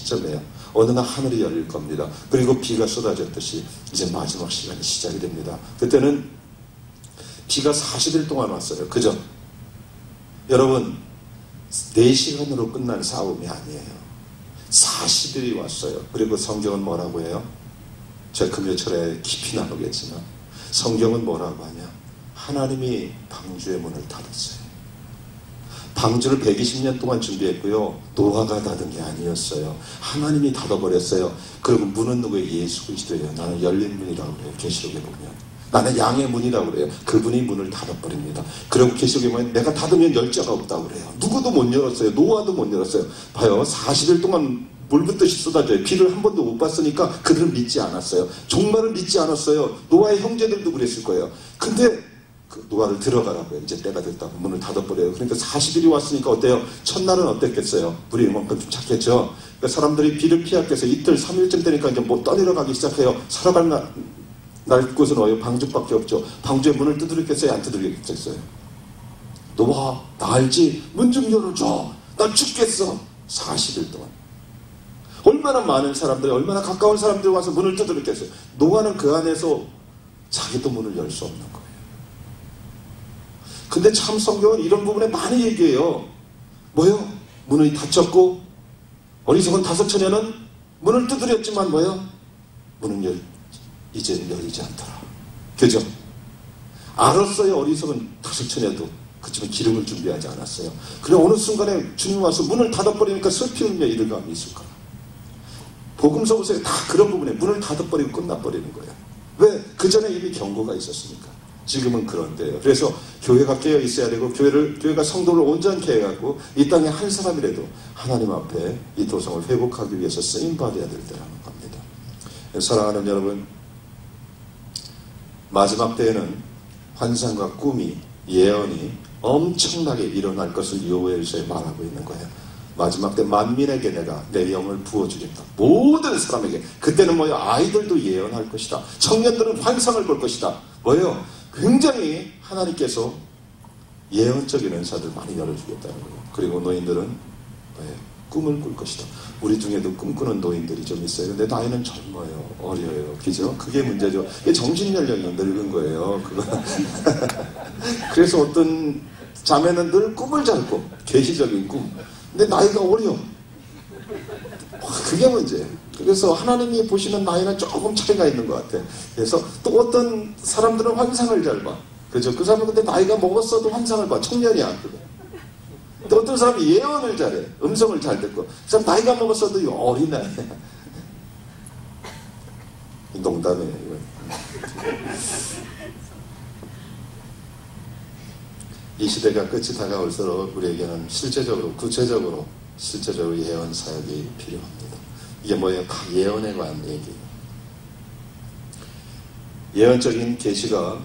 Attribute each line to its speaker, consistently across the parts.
Speaker 1: 시점이에요. 어느 날 하늘이 열릴 겁니다. 그리고 비가 쏟아졌듯이 이제 마지막 시간이 시작이 됩니다. 그때는 비가 40일 동안 왔어요. 그죠? 여러분, 4시간으로 끝난 싸움이 아니에요. 40일이 왔어요. 그리고 성경은 뭐라고 해요? 제가 금요철에 깊이 나누겠지만 성경은 뭐라고 하냐? 하나님이 방주의 문을 닫았어요. 방주를 120년 동안 준비했고요. 노아가 닫은 게 아니었어요. 하나님이 닫아버렸어요. 그리고 문은 누구예요? 예수 그리스도예요. 나는 열린 문이라고 그래요. 계시록에 보면. 나는 양의 문이라고 그래요. 그분이 문을 닫아버립니다. 그리고 계시록에 보면 내가 닫으면 열자가 없다고 그래요. 누구도 못 열었어요. 노아도 못 열었어요. 봐요. 40일 동안 물붓듯이 쏟아져요. 비를 한 번도 못 봤으니까 그들은 믿지 않았어요. 종말을 믿지 않았어요. 노아의 형제들도 그랬을 거예요. 근데 그 노아를 들어가라고 해요. 이제 때가 됐다고 문을 닫아버려요. 그러니까 40일이 왔으니까 어때요? 첫날은 어땠겠어요? 물이 이만큼 좀 착했죠. 그러니까 사람들이 비를 피하기 위해서 이틀, 3일쯤 되니까 이제 뭐 떠내려가기 시작해요. 살아갈 날 곳은 어요? 방주밖에 없죠. 방주의 문을 두드렸겠어요? 안 두드렸겠어요? 노아, 나 알지? 문 좀 열어줘. 나 죽겠어. 40일 동안. 얼마나 많은 사람들이, 얼마나 가까운 사람들이 와서 문을 두드렸겠어요? 노아는 그 안에서 자기도 문을 열 수 없는 거예요. 근데 참 성경은 이런 부분에 많이 얘기해요. 뭐요? 문이 닫혔고 어리석은 5처녀는 문을 두드렸지만 뭐요? 문은 이제는 열리지 않더라. 그죠? 알았어요. 어리석은 5처녀도. 그렇지만 기름을 준비하지 않았어요. 그래 어느 순간에 주님 와서 문을 닫아버리니까 슬피 울며 이를 감이 있을 거야. 복음서 보세요. 다 그런 부분에 문을 닫아버리고 끝나버리는 거예요. 왜? 그 전에 이미 경고가 있었으니까. 지금은 그런데요. 그래서 교회가 깨어 있어야 되고 교회가 성도를 온전케 해갖고 이 땅에 한 사람이라도 하나님 앞에 이 도성을 회복하기 위해서 쓰임받아야 될 때라는 겁니다. 사랑하는 여러분, 마지막 때에는 환상과 꿈이, 예언이 엄청나게 일어날 것을 요엘서에 말하고 있는 거예요. 마지막 때 만민에게 내가 내 영을 부어주겠다. 모든 사람에게. 그때는 뭐예요? 아이들도 예언할 것이다. 청년들은 환상을 볼 것이다. 뭐예요? 굉장히 하나님께서 예언적인 은사들 많이 열어주겠다는 거예요. 그리고 노인들은 꿈을 꿀 것이다. 우리 중에도 꿈꾸는 노인들이 좀 있어요. 근데 나이는 젊어요. 어려요. 그죠? 그게 문제죠. 이게 정신연령이 늙은 거예요. 그거. 그래서 어떤 자매는 늘 꿈을 잘 꿔. 계시적인 꿈. 근데 나이가 어려. 그게 문제예요. 그래서 하나님이 보시는 나이는 조금 차이가 있는 것 같아요. 그래서 또 어떤 사람들은 환상을 잘 봐. 그죠? 그 사람은 근데 나이가 먹었어도 환상을 봐. 청년이야. 또 어떤 사람이 예언을 잘해. 음성을 잘 듣고. 그 사람 나이가 먹었어도 어린아이야. 농담이에요. 이 시대가 끝이 다가올수록 우리에게는 실제적으로, 구체적으로, 실제적으로 예언 사역이 필요합니다. 이게 뭐예요? 다 예언에 관한 얘기예요. 예언적인 계시가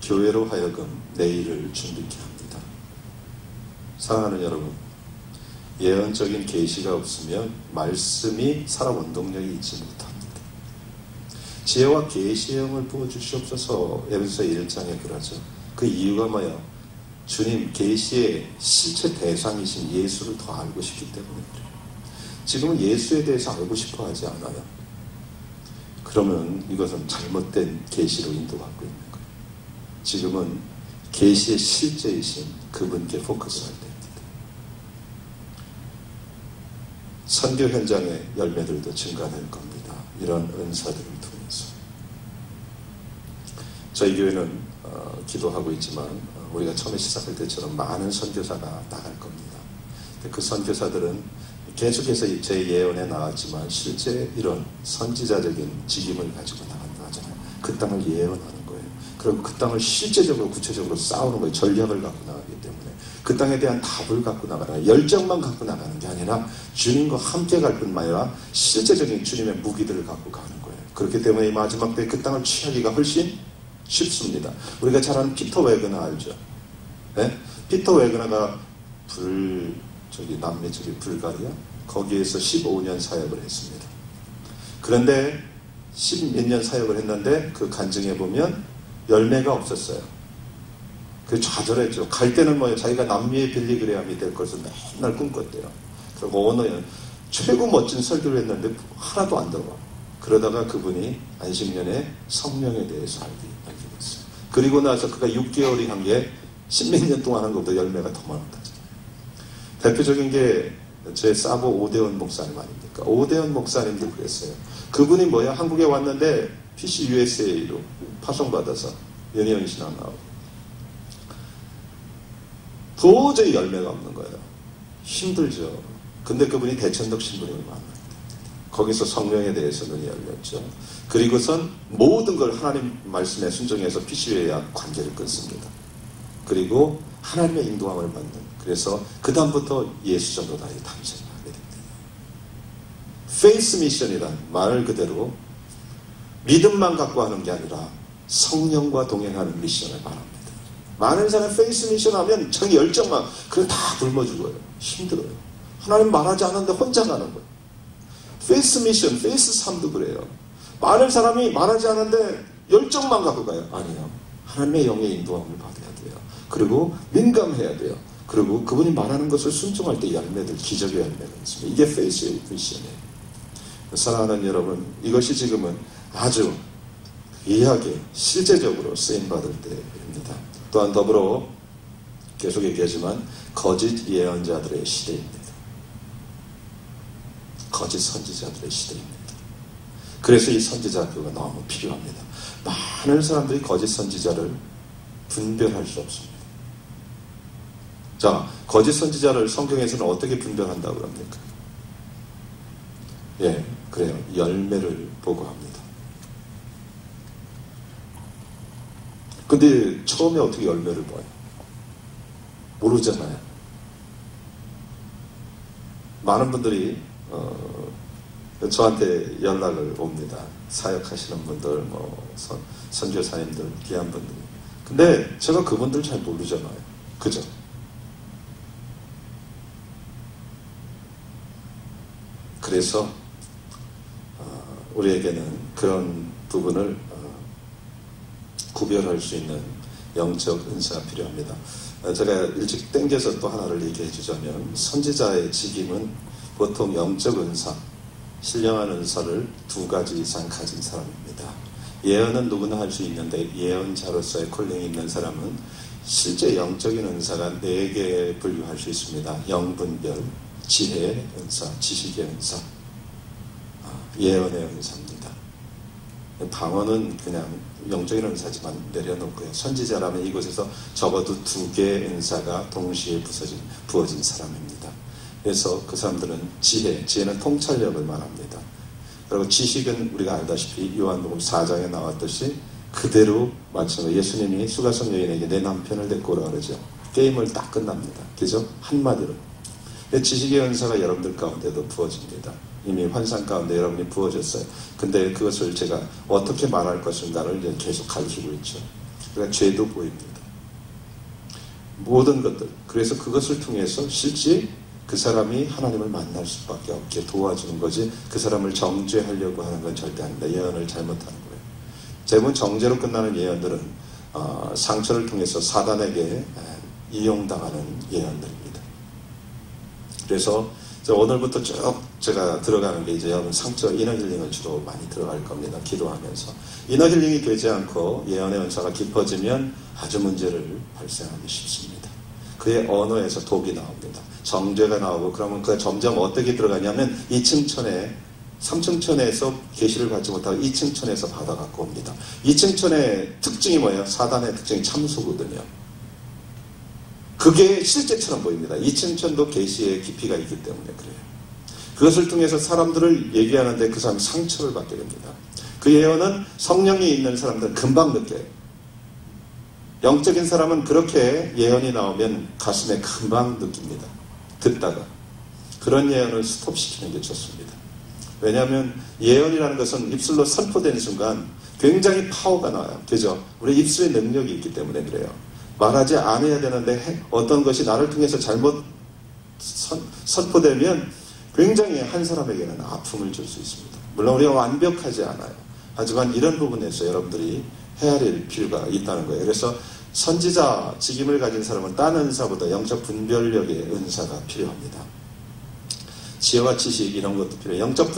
Speaker 1: 교회로 하여금 내일을 준비케 합니다. 사랑하는 여러분, 예언적인 계시가 없으면 말씀이 살아온 동력이 있지 못합니다. 지혜와 계시의 영을 부어주시옵소서. 에베소서 1장에 그러죠. 그 이유가 뭐예요? 주님 계시의 실체 대상이신 예수를 더 알고 싶기 때문에 그래요. 지금은 예수에 대해서 알고 싶어 하지 않아요. 그러면 이것은 잘못된 계시로 인도받고 있는 거예요. 지금은 계시의 실제이신 그분께 포커스할 때입니다. 선교 현장의 열매들도 증가될 겁니다. 이런 은사들을 통해서. 저희 교회는 기도하고 있지만 우리가 처음에 시작할 때처럼 많은 선교사가 나갈 겁니다. 그 선교사들은 계속해서 제 예언에 나왔지만 실제 이런 선지자적인 직임을 가지고 나간다 하잖아요. 그 땅을 예언하는 거예요. 그리고 그 땅을 실제적으로 구체적으로 싸우는 거예요. 전략을 갖고 나가기 때문에. 그 땅에 대한 답을 갖고 나가라. 열정만 갖고 나가는 게 아니라 주님과 함께 갈 뿐만 아니라 실제적인 주님의 무기들을 갖고 가는 거예요. 그렇기 때문에 이 마지막 때 그 땅을 취하기가 훨씬 쉽습니다. 우리가 잘 아는 피터 웨그너 알죠? 네? 피터 웨그너가 남미 쪽이 불가리아? 거기에서 15년 사역을 했습니다. 그런데 10몇 년 사역을 했는데 그 간증해 보면 열매가 없었어요. 그 좌절했죠. 갈 때는 뭐예요? 자기가 남미의 빌리그레함이 될 것을 맨날 꿈꿨대요. 그리고 어느 최고 멋진 설교를 했는데 하나도 안 들어와. 그러다가 그분이 안식년에 성령에 대해서 알게 됐어요. 그리고 나서 그가 6개월이 한 게 10몇 년 동안 한 것보다 열매가 더 많았다. 대표적인 게 제 사보 오대원 목사님 아닙니까? 오대원 목사님도 그랬어요. 그분이 한국에 왔는데 PC USA로 파송받아서 연예인 신앙 나오고 도저히 열매가 없는 거예요. 힘들죠. 근데 그분이 대천덕 신부님을 만났어요. 거기서 성령에 대해서 눈이 열렸죠. 그리고선 모든 걸 하나님 말씀에 순종해서 PCU와 관계를 끊습니다. 그리고 하나님의 인도함을 받는. 그래서 그 다음부터 예수 전도단이 탄생을 하게 됩니다. 페이스 미션이란 말 그대로 믿음만 갖고 하는 게 아니라 성령과 동행하는 미션을 말합니다. 많은 사람 페이스 미션 하면 자기 열정만 그래 다 굶어 죽어요. 힘들어요. 하나님 말하지 않았는데 혼자 가는 거예요. 페이스 미션, 페이스 삶도 그래요. 많은 사람이 말하지 않았는데 열정만 갖고 가요. 아니요. 하나님의 영의 인도함을 받아야 돼요. 그리고 민감해야 돼요. 그리고 그분이 말하는 것을 순종할 때 열매들, 기적의 열매가 있습니다. 이게 페이스의 미션이에요. 사랑하는 여러분, 이것이 지금은 아주 귀하게 실제적으로 쓰임받을 때입니다. 또한 더불어 계속 얘기하지만 거짓 예언자들의 시대입니다. 거짓 선지자들의 시대입니다. 그래서 이 선지자 학교가 너무 필요합니다. 많은 사람들이 거짓 선지자를 분별할 수 없습니다. 자, 거짓 선지자를 성경에서는 어떻게 분별한다고 합니까? 예, 그래요. 열매를 보고 합니다. 근데 처음에 어떻게 열매를 봐요? 모르잖아요. 많은 분들이 저한테 연락을 옵니다. 사역하시는 분들, 선교사님들, 귀한 분들. 근데 제가 그분들 잘 모르잖아요. 그죠? 그래서 우리에게는 그런 부분을 구별할 수 있는 영적 은사가 필요합니다. 제가 일찍 땡겨서 또 하나를 얘기해 주자면 선지자의 직임은 보통 영적 은사, 신령한 은사를 2가지 이상 가진 사람입니다. 예언은 누구나 할 수 있는데 예언자로서의 콜링이 있는 사람은 실제 영적인 은사가 4개에 분류할 수 있습니다. 영분별, 지혜의 은사, 지식의 은사, 예언의 은사입니다. 방언은 그냥 영적인 은사지만 내려놓고요. 선지자라면 이곳에서 적어도 2개의 은사가 동시에 부어진 사람입니다. 그래서 그 사람들은 지혜는 통찰력을 말합니다. 그리고 지식은 우리가 알다시피 요한복음 4장에 나왔듯이 그대로 마찬가지로 예수님이 수가성 여인에게 내 남편을 데리고 오라 그러죠. 게임을 딱 끝납니다. 그죠? 한마디로. 지식의 은사가 여러분들 가운데도 부어집니다. 이미 환상 가운데 여러분이 부어졌어요. 근데 그것을 제가 어떻게 말할 것인가를 이제 계속 가르치고 있죠. 그러니까 죄도 보입니다. 모든 것들. 그래서 그것을 통해서 실제 그 사람이 하나님을 만날 수밖에 없게 도와주는 거지 그 사람을 정죄하려고 하는 건 절대 아닙니다. 예언을 잘못하는 거예요. 대부분 정죄로 끝나는 예언들은 상처를 통해서 사단에게 이용당하는 예언들입니다. 그래서 오늘부터 쭉 제가 들어가는 게 이제 여러분 상처 이너 힐링을 주로 많이 들어갈 겁니다. 기도하면서. 이너 힐링이 되지 않고 예언의 은사가 깊어지면 아주 문제를 발생하기 쉽습니다. 그의 언어에서 독이 나옵니다. 정죄가 나오고 그러면 그가 점점 어떻게 들어가냐면 2층 천에 3층 천에서 계시를 받지 못하고 2층 천에서 받아 갖고 옵니다. 2층 천의 특징이 뭐예요? 사단의 특징이 참수거든요. 그게 실제처럼 보입니다. 2층 천도 계시의 깊이가 있기 때문에 그래요. 그것을 통해서 사람들을 얘기하는데 그 사람이 상처를 받게 됩니다. 그 예언은 성령이 있는 사람들은 금방 느껴요. 영적인 사람은 그렇게 예언이 나오면 가슴에 금방 느낍니다. 듣다가. 그런 예언을 스톱시키는 게 좋습니다. 왜냐하면 예언이라는 것은 입술로 선포되는 순간 굉장히 파워가 나와요. 그죠? 우리 입술의 능력이 있기 때문에 그래요. 말하지 않아야 되는데 어떤 것이 나를 통해서 잘못 선포되면 굉장히 한 사람에게는 아픔을 줄 수 있습니다. 물론 우리가 완벽하지 않아요. 하지만 이런 부분에서 여러분들이 헤아릴 필요가 있다는 거예요. 그래서 선지자 직임을 가진 사람은 딴 은사보다 영적 분별력의 은사가 필요합니다. 지혜와 지식 이런 것도 필요해요. 영적